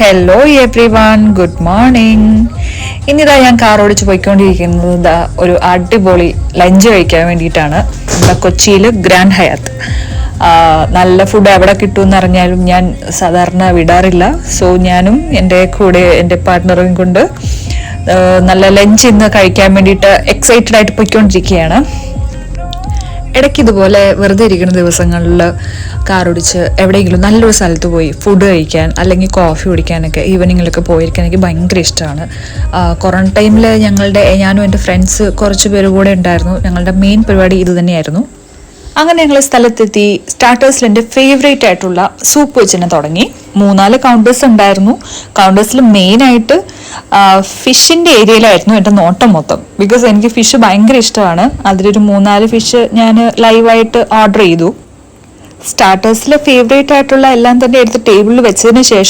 Hello every one, good morning. ഇന്നിതാ ഞാൻ car ഓടിച്ച് പോയിക്കൊണ്ടിരിക്കുന്നത് ഒരു അടിപൊളി ലഞ്ച് കഴിക്കാൻ വേണ്ടിയിട്ടാണ്. നമ്മുടെ കൊച്ചിയിൽ ഗ്രാൻഡ് ഹയാത്ത്. നല്ല ഫുഡ് എവിടെ കിട്ടുമെന്ന് അറിഞ്ഞാലും ഞാൻ സാധാരണ വിടാറില്ല. സോ ഞാനും എൻ്റെ കൂടെ എൻ്റെ പാർട്ട്ണറും കൊണ്ട് നല്ല ലഞ്ച് ഇന്ന് കഴിക്കാൻ വേണ്ടിയിട്ട് എക്സൈറ്റഡ് ആയിട്ട് പോയിക്കൊണ്ടിരിക്കുകയാണ്. ഇടയ്ക്ക് ഇതുപോലെ വെറുതെ ഇരിക്കുന്ന ദിവസങ്ങളിൽ കാറോടിച്ച് എവിടെയെങ്കിലും നല്ലൊരു സ്ഥലത്ത് പോയി ഫുഡ് കഴിക്കാൻ അല്ലെങ്കിൽ കോഫി കുടിക്കാനൊക്കെ ഈവനിങ്ങിലൊക്കെ പോയിരിക്കാൻ എനിക്ക് ഭയങ്കര ഇഷ്ടമാണ്. കൊറോണ ടൈമിൽ ഞാനും എൻ്റെ ഫ്രണ്ട്സ് കുറച്ച് പേര് കൂടെ ഉണ്ടായിരുന്നു. ഞങ്ങളുടെ മെയിൻ പരിപാടി ഇത് തന്നെയായിരുന്നു. അങ്ങനെ ഞങ്ങൾ സ്ഥലത്തെത്തി. സ്റ്റാർട്ടേഴ്സിൽ എൻ്റെ ഫേവറേറ്റ് ആയിട്ടുള്ള സൂപ്പ് വെച്ച് തന്നെ തുടങ്ങി. 3-4 കൗണ്ടേഴ്സ് ഉണ്ടായിരുന്നു. കൗണ്ടേഴ്സിൽ മെയിനായിട്ട് ഫിഷിൻ്റെ ഏരിയയിലായിരുന്നു എൻ്റെ നോട്ടം മൊത്തം. ബിക്കോസ് എനിക്ക് ഫിഷ് ഭയങ്കര ഇഷ്ടമാണ്. അതിലൊരു 3-4 ഫിഷ് ഞാൻ ലൈവായിട്ട് ഓർഡർ ചെയ്തു. സ്റ്റാർട്ടേഴ്സിലെ ഫേവറേറ്റ് ആയിട്ടുള്ള എല്ലാം തന്നെ എടുത്ത് ടേബിളിൽ വെച്ചതിന് ശേഷം